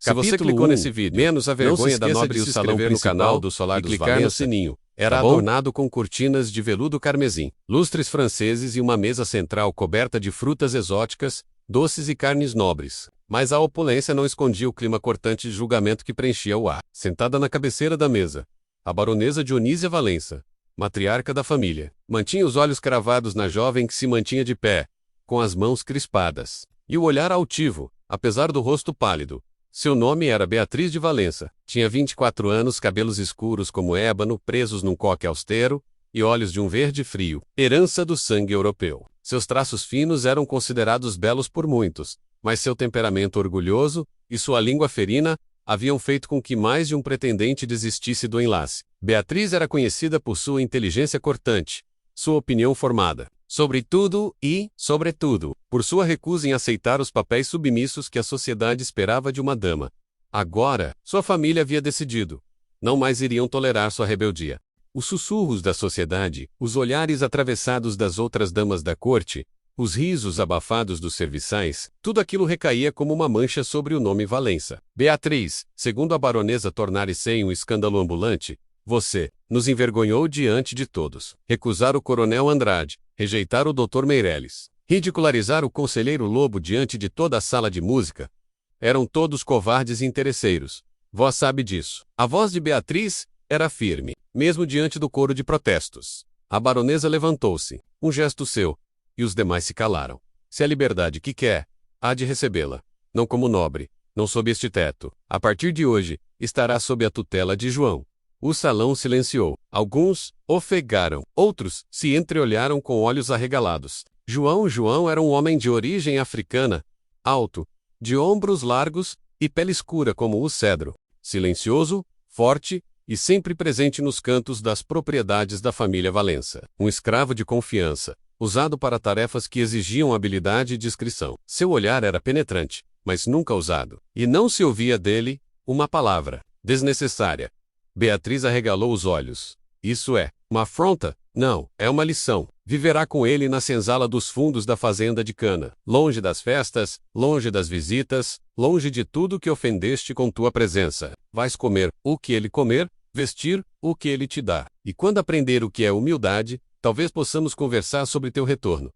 Se você Capítulo clicou 1, nesse vídeo, menos a vergonha da nobre de o se salão inscrever no principal canal do Solar e dos clicar no Valença, sininho. Era Tá bom? adornado com cortinas de veludo carmesim, lustres franceses e uma mesa central coberta de frutas exóticas, doces e carnes nobres. Mas a opulência não escondia o clima cortante de julgamento que preenchia o ar. Sentada na cabeceira da mesa, a baronesa Dionísia Valença, matriarca da família, mantinha os olhos cravados na jovem que se mantinha de pé, com as mãos crispadas, e o olhar altivo, apesar do rosto pálido. Seu nome era Beatriz de Valença. Tinha 24 anos, cabelos escuros como ébano, presos num coque austero, e olhos de um verde frio, herança do sangue europeu. Seus traços finos eram considerados belos por muitos, mas seu temperamento orgulhoso e sua língua ferina haviam feito com que mais de um pretendente desistisse do enlace. Beatriz era conhecida por sua inteligência cortante, sua opinião formada sobre tudo e, sobretudo, por sua recusa em aceitar os papéis submissos que a sociedade esperava de uma dama. Agora, sua família havia decidido. Não mais iriam tolerar sua rebeldia. Os sussurros da sociedade, os olhares atravessados das outras damas da corte, os risos abafados dos serviçais, tudo aquilo recaía como uma mancha sobre o nome Valença. Beatriz, segundo a baronesa Tornare-se um escândalo ambulante, você nos envergonhou diante de todos. Recusar o coronel Andrade, rejeitar o Dr. Meireles, ridicularizar o conselheiro Lobo diante de toda a sala de música. Eram todos covardes e interesseiros. Vós sabe disso. A voz de Beatriz era firme, mesmo diante do coro de protestos. A baronesa levantou-se, um gesto seu, e os demais se calaram. Se a liberdade que quer, há de recebê-la. Não como nobre, não sob este teto. A partir de hoje, estará sob a tutela de João. O salão silenciou. Alguns ofegaram, outros se entreolharam com olhos arregalados. João era um homem de origem africana, alto, de ombros largos e pele escura como o cedro, silencioso, forte e sempre presente nos cantos das propriedades da família Valença. Um escravo de confiança, usado para tarefas que exigiam habilidade e discrição. Seu olhar era penetrante, mas nunca ousado, e não se ouvia dele uma palavra desnecessária. Beatriz arregalou os olhos. Isso é uma afronta? Não, é uma lição. Viverá com ele na senzala dos fundos da fazenda de cana, longe das festas, longe das visitas, longe de tudo que ofendeste com tua presença. Vais comer o que ele comer, vestir o que ele te dá. E quando aprender o que é humildade, talvez possamos conversar sobre teu retorno.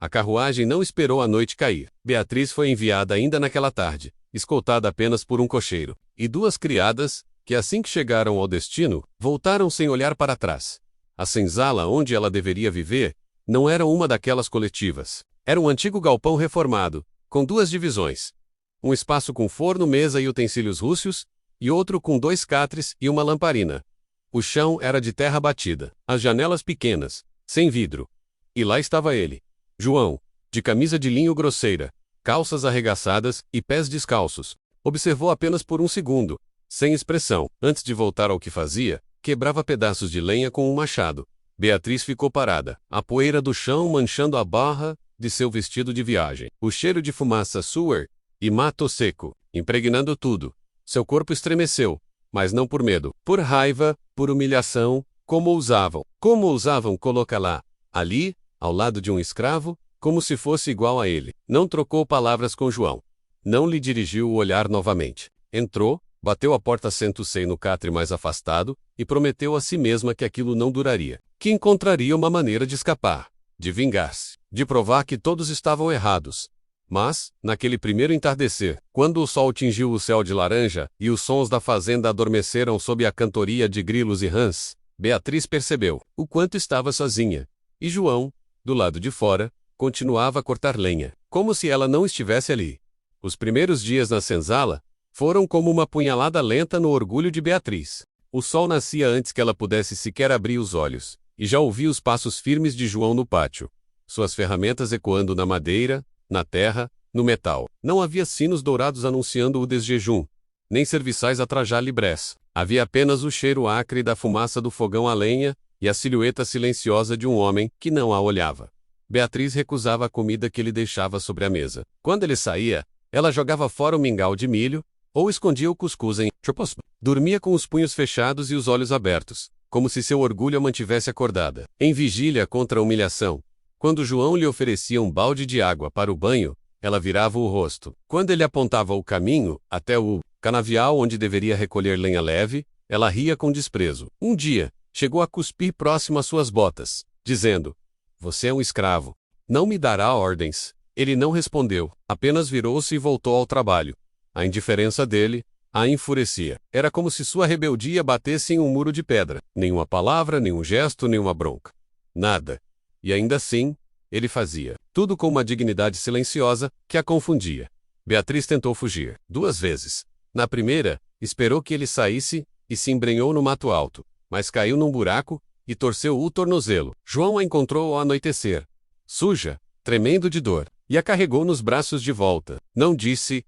A carruagem não esperou a noite cair. Beatriz foi enviada ainda naquela tarde, escoltada apenas por um cocheiro, e duas criadas, que assim que chegaram ao destino, voltaram sem olhar para trás. A senzala onde ela deveria viver não era uma daquelas coletivas. Era um antigo galpão reformado, com duas divisões. Um espaço com forno, mesa e utensílios rússeos, e outro com 2 catres e uma lamparina. O chão era de terra batida, as janelas pequenas, sem vidro. E lá estava ele, João, de camisa de linho grosseira, calças arregaçadas e pés descalços. Observou apenas por um segundo, sem expressão. Antes de voltar ao que fazia, quebrava pedaços de lenha com um machado. Beatriz ficou parada, a poeira do chão manchando a barra de seu vestido de viagem. O cheiro de fumaça suer e mato seco, impregnando tudo. Seu corpo estremeceu, mas não por medo, por raiva, por humilhação. Como ousavam colocá-la ali, ao lado de um escravo, como se fosse igual a ele. Não trocou palavras com João. Não lhe dirigiu o olhar novamente. Entrou, bateu a porta, sentou-se no catre mais afastado, e prometeu a si mesma que aquilo não duraria, que encontraria uma maneira de escapar, de vingar-se, de provar que todos estavam errados. Mas, naquele primeiro entardecer, quando o sol tingiu o céu de laranja, e os sons da fazenda adormeceram sob a cantoria de grilos e rãs, Beatriz percebeu o quanto estava sozinha. E João, do lado de fora, continuava a cortar lenha, como se ela não estivesse ali. Os primeiros dias na senzala foram como uma punhalada lenta no orgulho de Beatriz. O sol nascia antes que ela pudesse sequer abrir os olhos, e já ouvia os passos firmes de João no pátio, suas ferramentas ecoando na madeira, na terra, no metal. Não havia sinos dourados anunciando o desjejum, nem serviçais a trajar librés. Havia apenas o cheiro acre da fumaça do fogão a lenha e a silhueta silenciosa de um homem que não a olhava. Beatriz recusava a comida que ele deixava sobre a mesa. Quando ele saía, ela jogava fora o mingau de milho, ou escondia o cuscuz em chopos. Dormia com os punhos fechados e os olhos abertos, como se seu orgulho a mantivesse acordada. Em vigília contra a humilhação, quando João lhe oferecia um balde de água para o banho, ela virava o rosto. Quando ele apontava o caminho até o canavial onde deveria recolher lenha leve, ela ria com desprezo. Um dia, chegou a cuspir próximo às suas botas, dizendo: "Você é um escravo. Não me dará ordens." Ele não respondeu, apenas virou-se e voltou ao trabalho. A indiferença dele a enfurecia. Era como se sua rebeldia batesse em um muro de pedra. Nenhuma palavra, nenhum gesto, nenhuma bronca. Nada. E ainda assim, ele fazia tudo com uma dignidade silenciosa que a confundia. Beatriz tentou fugir 2 vezes. Na primeira, esperou que ele saísse e se embrenhou no mato alto, mas caiu num buraco e torceu o tornozelo. João a encontrou ao anoitecer, suja, tremendo de dor, e a carregou nos braços de volta. Não disse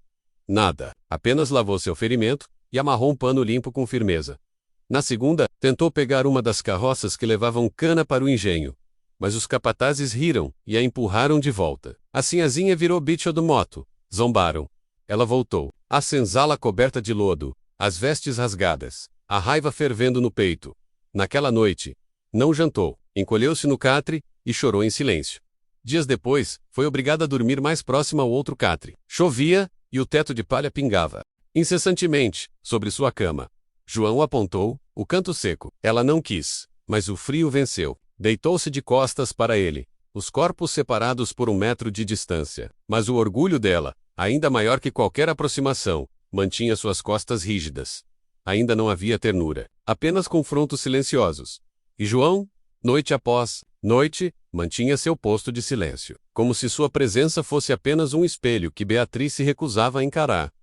nada, apenas lavou seu ferimento e amarrou um pano limpo com firmeza. Na segunda, tentou pegar uma das carroças que levavam cana para o engenho, mas os capatazes riram e a empurraram de volta. A sinhazinha virou bicho do moto. Zombaram. Ela voltou, a senzala coberta de lodo, as vestes rasgadas, a raiva fervendo no peito. Naquela noite, não jantou, encolheu-se no catre e chorou em silêncio. Dias depois, foi obrigada a dormir mais próxima ao outro catre. Chovia e o teto de palha pingava incessantemente sobre sua cama. João apontou o canto seco. Ela não quis, mas o frio venceu. Deitou-se de costas para ele, os corpos separados por 1 metro de distância. Mas o orgulho dela, ainda maior que qualquer aproximação, mantinha suas costas rígidas. Ainda não havia ternura, apenas confrontos silenciosos. E João, noite após noite, mantinha seu posto de silêncio, como se sua presença fosse apenas um espelho que Beatriz se recusava a encarar.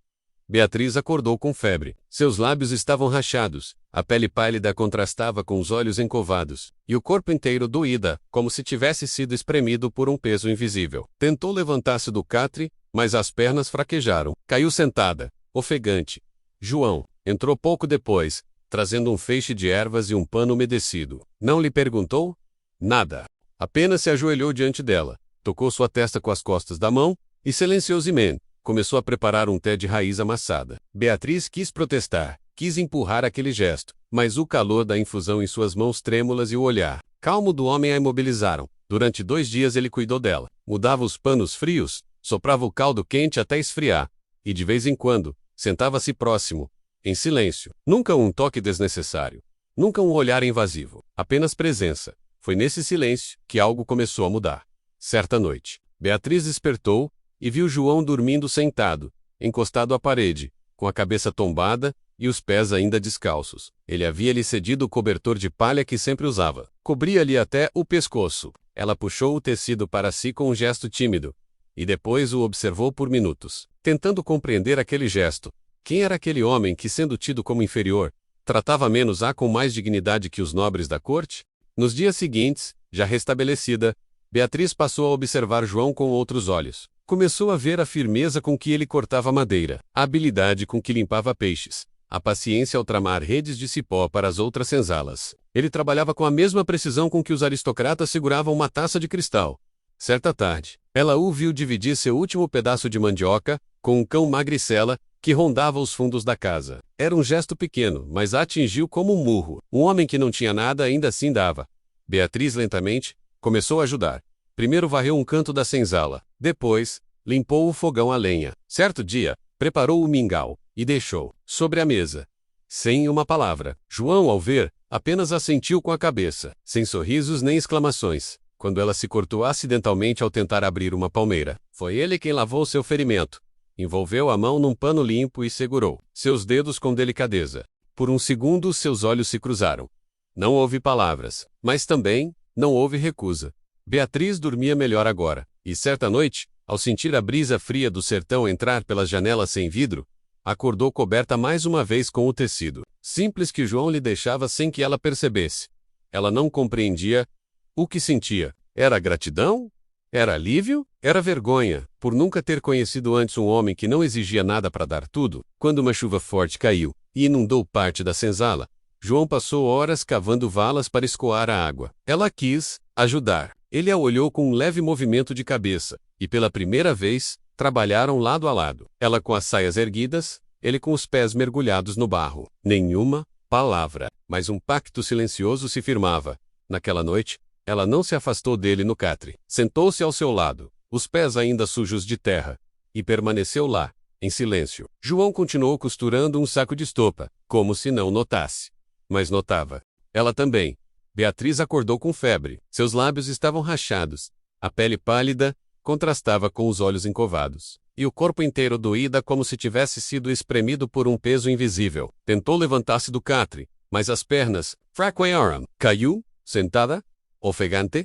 Beatriz acordou com febre. Seus lábios estavam rachados, a pele pálida contrastava com os olhos encovados, e o corpo inteiro doída, como se tivesse sido espremido por um peso invisível. Tentou levantar-se do catre, mas as pernas fraquejaram. Caiu sentada, ofegante. João entrou pouco depois, trazendo um feixe de ervas e um pano umedecido. Não lhe perguntou nada. Apenas se ajoelhou diante dela, tocou sua testa com as costas da mão, e silenciosamente começou a preparar um té de raiz amassada. Beatriz quis protestar, quis empurrar aquele gesto, mas o calor da infusão em suas mãos trêmulas e o olhar calmo do homem a imobilizaram. Durante 2 dias ele cuidou dela, mudava os panos frios, soprava o caldo quente até esfriar, e de vez em quando, sentava-se próximo, em silêncio. Nunca um toque desnecessário, nunca um olhar invasivo, apenas presença. Foi nesse silêncio que algo começou a mudar. Certa noite, Beatriz despertou e viu João dormindo sentado, encostado à parede, com a cabeça tombada e os pés ainda descalços. Ele havia-lhe cedido o cobertor de palha que sempre usava. Cobria-lhe até o pescoço. Ela puxou o tecido para si com um gesto tímido, e depois o observou por minutos, tentando compreender aquele gesto. Quem era aquele homem que, sendo tido como inferior, tratava menos-a com mais dignidade que os nobres da corte? Nos dias seguintes, já restabelecida, Beatriz passou a observar João com outros olhos. Começou a ver a firmeza com que ele cortava madeira, a habilidade com que limpava peixes, a paciência ao tramar redes de cipó para as outras senzalas. Ele trabalhava com a mesma precisão com que os aristocratas seguravam uma taça de cristal. Certa tarde, ela o viu dividir seu último pedaço de mandioca com um cão magricela que rondava os fundos da casa. Era um gesto pequeno, mas a atingiu como um murro. Um homem que não tinha nada ainda assim dava. Beatriz lentamente começou a ajudar. Primeiro varreu um canto da senzala, depois limpou o fogão a lenha. Certo dia, preparou o mingau e deixou sobre a mesa, sem uma palavra. João, ao ver, apenas assentiu com a cabeça, sem sorrisos nem exclamações. Quando ela se cortou acidentalmente ao tentar abrir uma palmeira, foi ele quem lavou seu ferimento. Envolveu a mão num pano limpo e segurou seus dedos com delicadeza. Por um segundo, seus olhos se cruzaram. Não houve palavras, mas também não houve recusa. Beatriz dormia melhor agora, e certa noite, ao sentir a brisa fria do sertão entrar pelas janelas sem vidro, acordou coberta mais uma vez com o tecido simples que João lhe deixava sem que ela percebesse. Ela não compreendia o que sentia. Era gratidão? Era alívio? Era vergonha, por nunca ter conhecido antes um homem que não exigia nada para dar tudo. Quando uma chuva forte caiu e inundou parte da senzala, João passou horas cavando valas para escoar a água. Ela quis ajudar. Ele a olhou com um leve movimento de cabeça, e pela primeira vez, trabalharam lado a lado. Ela com as saias erguidas, ele com os pés mergulhados no barro. Nenhuma palavra, mas um pacto silencioso se firmava. Naquela noite, ela não se afastou dele no catre. Sentou-se ao seu lado, os pés ainda sujos de terra, e permaneceu lá, em silêncio. João continuou costurando um saco de estopa, como se não notasse. Mas notava. Ela também. Beatriz acordou com febre. Seus lábios estavam rachados. A pele pálida contrastava com os olhos encovados. E o corpo inteiro doída como se tivesse sido espremido por um peso invisível. Tentou levantar-se do catre, mas as pernas, fraquearam. Caiu, sentada, ofegante.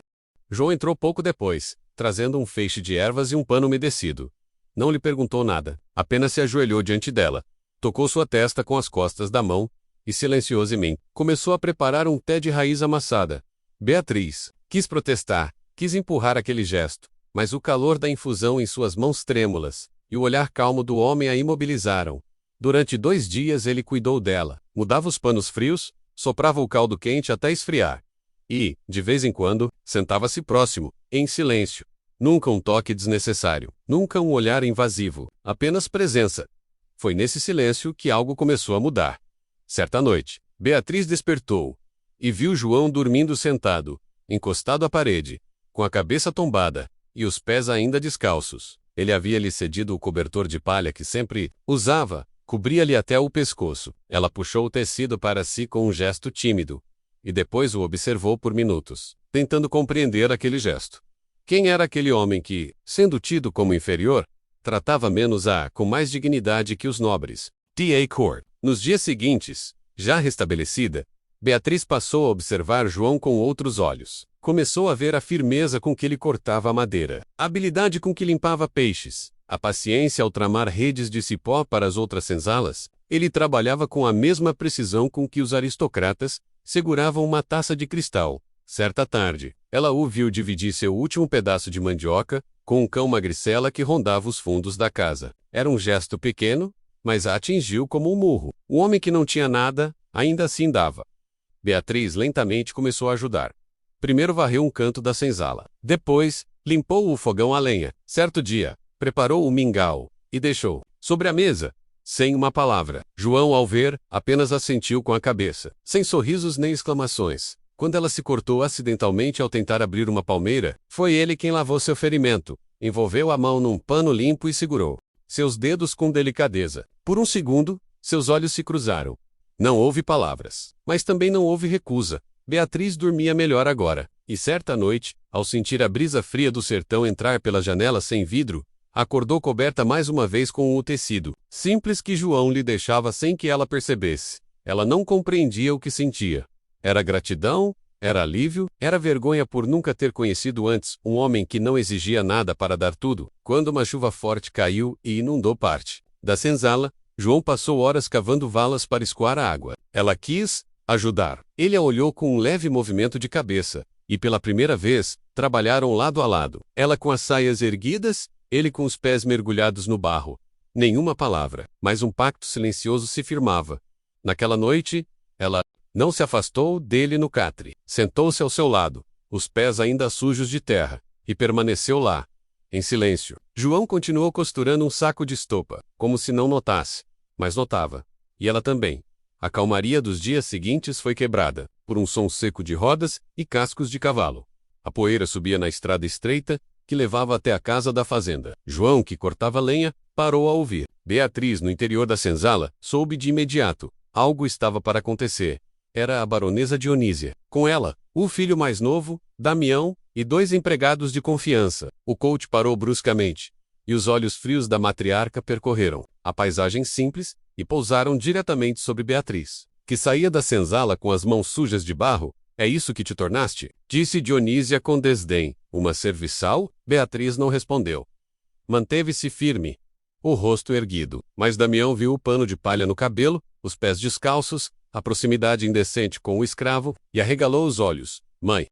João entrou pouco depois, trazendo um feixe de ervas e um pano umedecido. Não lhe perguntou nada, apenas se ajoelhou diante dela, tocou sua testa com as costas da mão e, silenciosamente, começou a preparar um té de raiz amassada. Beatriz quis protestar, quis empurrar aquele gesto, mas o calor da infusão em suas mãos trêmulas e o olhar calmo do homem a imobilizaram. Durante 2 dias ele cuidou dela, mudava os panos frios, soprava o caldo quente até esfriar. E, de vez em quando, sentava-se próximo, em silêncio. Nunca um toque desnecessário, nunca um olhar invasivo, apenas presença. Foi nesse silêncio que algo começou a mudar. Certa noite, Beatriz despertou e viu João dormindo sentado, encostado à parede, com a cabeça tombada e os pés ainda descalços. Ele havia-lhe cedido o cobertor de palha que sempre usava, cobria-lhe até o pescoço. Ela puxou o tecido para si com um gesto tímido, e depois o observou por minutos, tentando compreender aquele gesto. Quem era aquele homem que, sendo tido como inferior, tratava menos-a com mais dignidade que os nobres? D.A. Cord. Nos dias seguintes, já restabelecida, Beatriz passou a observar João com outros olhos. Começou a ver a firmeza com que ele cortava a madeira, a habilidade com que limpava peixes, a paciência ao tramar redes de cipó para as outras senzalas. Ele trabalhava com a mesma precisão com que os aristocratas seguravam uma taça de cristal. Certa tarde, ela o viu dividir seu último pedaço de mandioca com um cão magricela que rondava os fundos da casa. Era um gesto pequeno, mas a atingiu como um murro. O homem que não tinha nada, ainda assim dava. Beatriz lentamente começou a ajudar. Primeiro varreu um canto da senzala. Depois, limpou o fogão a lenha. Certo dia, preparou o mingau e deixou sobre a mesa, sem uma palavra. João, ao ver, apenas assentiu com a cabeça, sem sorrisos nem exclamações. Quando ela se cortou acidentalmente ao tentar abrir uma palmeira, foi ele quem lavou seu ferimento, envolveu a mão num pano limpo e segurou seus dedos com delicadeza. Por um segundo, seus olhos se cruzaram. Não houve palavras, mas também não houve recusa. Beatriz dormia melhor agora, e certa noite, ao sentir a brisa fria do sertão entrar pela janela sem vidro, acordou coberta mais uma vez com o tecido simples que João lhe deixava sem que ela percebesse. Ela não compreendia o que sentia. Era gratidão, era alívio, era vergonha por nunca ter conhecido antes um homem que não exigia nada para dar tudo. Quando uma chuva forte caiu e inundou parte da senzala, João passou horas cavando valas para escoar a água. Ela quis ajudar. Ele a olhou com um leve movimento de cabeça, e pela primeira vez, trabalharam lado a lado. Ela com as saias erguidas, ele com os pés mergulhados no barro. Nenhuma palavra, mas um pacto silencioso se firmava. Naquela noite, ela não se afastou dele no catre. Sentou-se ao seu lado, os pés ainda sujos de terra, e permaneceu lá, em silêncio. João continuou costurando um saco de estopa, como se não notasse, mas notava. E ela também. A calmaria dos dias seguintes foi quebrada, por um som seco de rodas e cascos de cavalo. A poeira subia na estrada estreita, que levava até a casa da fazenda. João, que cortava lenha, parou a ouvir. Beatriz, no interior da senzala, soube de imediato. Algo estava para acontecer. Era a baronesa Dionísia. Com ela, o filho mais novo, Damião, e 2 empregados de confiança. O coach parou bruscamente, e os olhos frios da matriarca percorreram a paisagem simples e pousaram diretamente sobre Beatriz, que saía da senzala com as mãos sujas de barro. É isso que te tornaste? Disse Dionísia com desdém. Uma serviçal? Beatriz não respondeu. Manteve-se firme, o rosto erguido. Mas Damião viu o pano de palha no cabelo, os pés descalços, a proximidade indecente com o escravo, e arregalou os olhos. Mãe,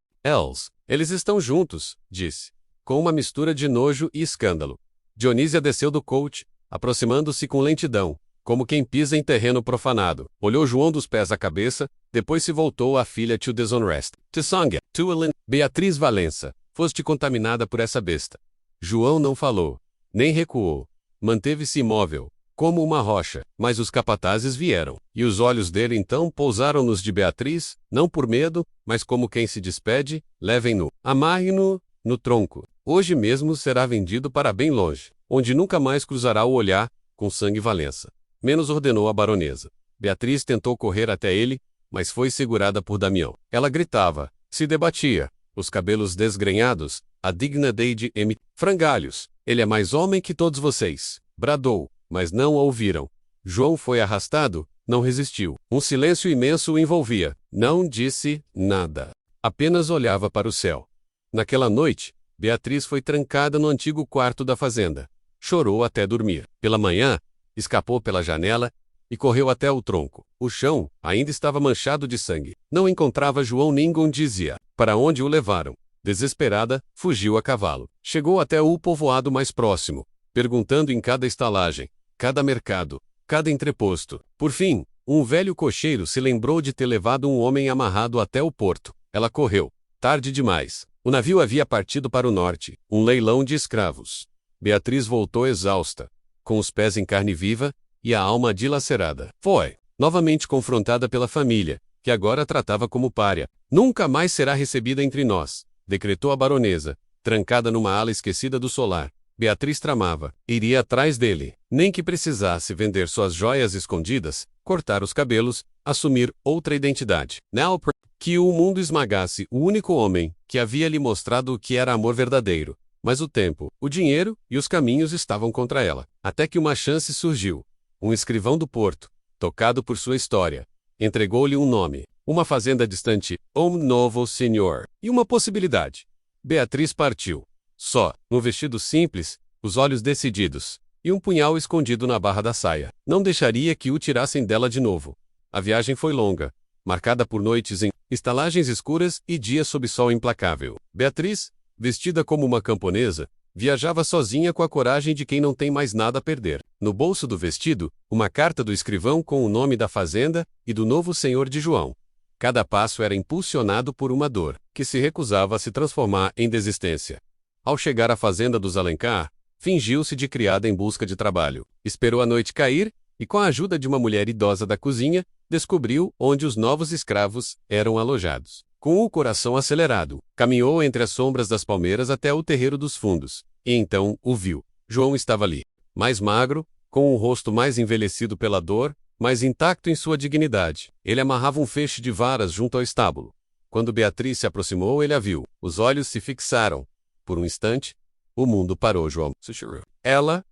eles estão juntos, disse, com uma mistura de nojo e escândalo. Dionísia desceu do coach, aproximando-se com lentidão, como quem pisa em terreno profanado. Olhou João dos pés à cabeça, depois se voltou à filha to Deshonrest. Tsonga, Tuelin, Beatriz Valença, foste contaminada por essa besta. João não falou, nem recuou. Manteve-se imóvel, como uma rocha, mas os capatazes vieram, e os olhos dele então pousaram nos de Beatriz, não por medo, mas como quem se despede. Levem-no, amarrem-no no tronco. Hoje mesmo será vendido para bem longe, onde nunca mais cruzará o olhar, com sangue Valença. Menos ordenou a baronesa. Beatriz tentou correr até ele, mas foi segurada por Damião. Ela gritava, se debatia, os cabelos desgrenhados, a digna Deide M. Frangalhos, ele é mais homem que todos vocês, bradou, mas não o ouviram. João foi arrastado, não resistiu. Um silêncio imenso o envolvia. Não disse nada. Apenas olhava para o céu. Naquela noite, Beatriz foi trancada no antigo quarto da fazenda. Chorou até dormir. Pela manhã, escapou pela janela e correu até o tronco. O chão ainda estava manchado de sangue. Não encontrava João, ninguém dizia para onde o levaram. Desesperada, fugiu a cavalo. Chegou até o povoado mais próximo, perguntando em cada estalagem, cada mercado, cada entreposto. Por fim, um velho cocheiro se lembrou de ter levado um homem amarrado até o porto. Ela correu. Tarde demais. O navio havia partido para o norte, um leilão de escravos. Beatriz voltou exausta, com os pés em carne viva e a alma dilacerada. Foi novamente confrontada pela família, que agora a tratava como pária. Nunca mais será recebida entre nós, decretou a baronesa, trancada numa ala esquecida do solar. Beatriz tramava, iria atrás dele, nem que precisasse vender suas joias escondidas, cortar os cabelos, assumir outra identidade. Now, que o mundo esmagasse o único homem que havia lhe mostrado o que era amor verdadeiro. Mas o tempo, o dinheiro e os caminhos estavam contra ela. Até que uma chance surgiu. Um escrivão do porto, tocado por sua história, entregou-lhe um nome, uma fazenda distante, um novo senhor, e uma possibilidade. Beatriz partiu. Só, num vestido simples, os olhos decididos, e um punhal escondido na barra da saia. Não deixaria que o tirassem dela de novo. A viagem foi longa, marcada por noites em estalagens escuras e dias sob sol implacável. Beatriz, vestida como uma camponesa, viajava sozinha com a coragem de quem não tem mais nada a perder. No bolso do vestido, uma carta do escrivão com o nome da fazenda e do novo senhor de João. Cada passo era impulsionado por uma dor, que se recusava a se transformar em desistência. Ao chegar à fazenda dos Alencar, fingiu-se de criada em busca de trabalho. Esperou a noite cair e, com a ajuda de uma mulher idosa da cozinha, descobriu onde os novos escravos eram alojados. Com o coração acelerado, caminhou entre as sombras das palmeiras até o terreiro dos fundos, e então o viu. João estava ali, mais magro, com o rosto mais envelhecido pela dor, mas intacto em sua dignidade. Ele amarrava um feixe de varas junto ao estábulo. Quando Beatriz se aproximou, ele a viu. Os olhos se fixaram. Por um instante, o mundo parou. João.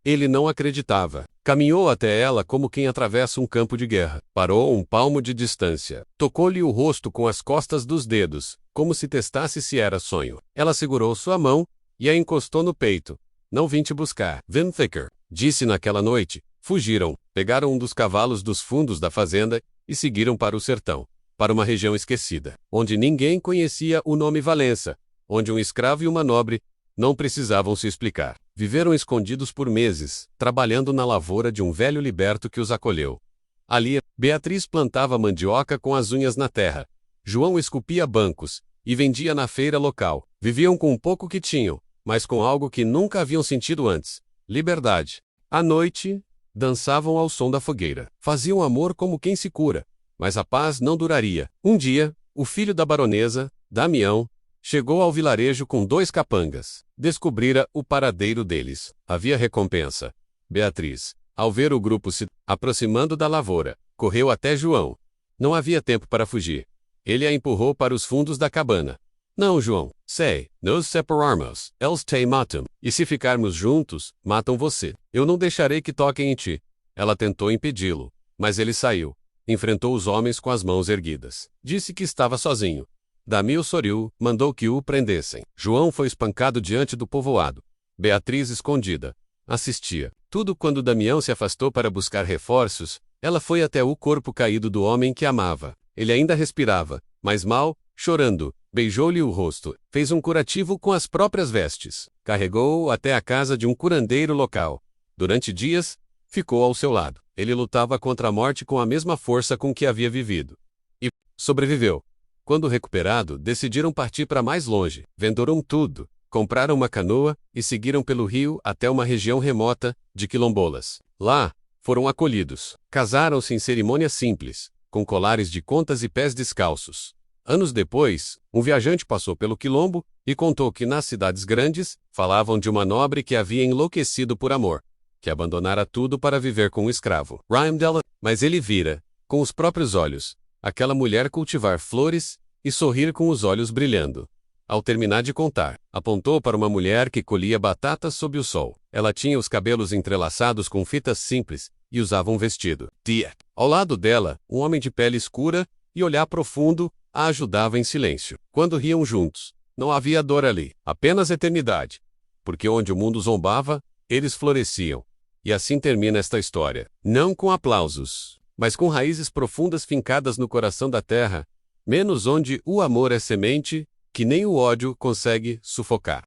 Ele não acreditava. Caminhou até ela como quem atravessa um campo de guerra. Parou um palmo de distância. Tocou-lhe o rosto com as costas dos dedos, como se testasse se era sonho. Ela segurou sua mão e a encostou no peito. Não vim te buscar. Vim thicker. Disse naquela noite. Fugiram, pegaram um dos cavalos dos fundos da fazenda e seguiram para o sertão, para uma região esquecida, onde ninguém conhecia o nome Valença, onde um escravo e uma nobre não precisavam se explicar. Viveram escondidos por meses, trabalhando na lavoura de um velho liberto que os acolheu. Ali, Beatriz plantava mandioca com as unhas na terra. João esculpia bancos e vendia na feira local. Viviam com o pouco que tinham, mas com algo que nunca haviam sentido antes: liberdade. À noite, dançavam ao som da fogueira. Faziam amor como quem se cura, mas a paz não duraria. Um dia, o filho da baronesa, Damião, chegou ao vilarejo com 2 capangas. Descobrira o paradeiro deles. Havia recompensa. Beatriz, ao ver o grupo se aproximando da lavoura, correu até João. Não havia tempo para fugir. Ele a empurrou para os fundos da cabana. Não, João, sei, nos separarmos, eles te matam. E se ficarmos juntos, matam você. Eu não deixarei que toquem em ti. Ela tentou impedi-lo, mas ele saiu. Enfrentou os homens com as mãos erguidas. Disse que estava sozinho. Damil sorriu, mandou que o prendessem. João foi espancado diante do povoado. Beatriz, escondida, assistia. Tudo quando Damião se afastou para buscar reforços, ela foi até o corpo caído do homem que amava. Ele ainda respirava, mas mal, chorando, beijou-lhe o rosto, fez um curativo com as próprias vestes, carregou-o até a casa de um curandeiro local. Durante dias, ficou ao seu lado. Ele lutava contra a morte com a mesma força com que havia vivido. E sobreviveu. Quando recuperado, decidiram partir para mais longe. Venderam tudo, compraram uma canoa e seguiram pelo rio até uma região remota, de quilombolas. Lá, foram acolhidos. Casaram-se em cerimônia simples, com colares de contas e pés descalços. Anos depois, um viajante passou pelo quilombo e contou que nas cidades grandes falavam de uma nobre que havia enlouquecido por amor, que abandonara tudo para viver com um escravo. Rhyme dela, mas ele vira, com os próprios olhos, aquela mulher cultivar flores e sorrir com os olhos brilhando. Ao terminar de contar, apontou para uma mulher que colhia batatas sob o sol. Ela tinha os cabelos entrelaçados com fitas simples e usava um vestido. Tia. Ao lado dela, um homem de pele escura e olhar profundo a ajudava em silêncio. Quando riam juntos, não havia dor ali, apenas eternidade. Porque onde o mundo zombava, eles floresciam. E assim termina esta história. Não com aplausos, mas com raízes profundas fincadas no coração da terra, menos onde o amor é semente, que nem o ódio consegue sufocar.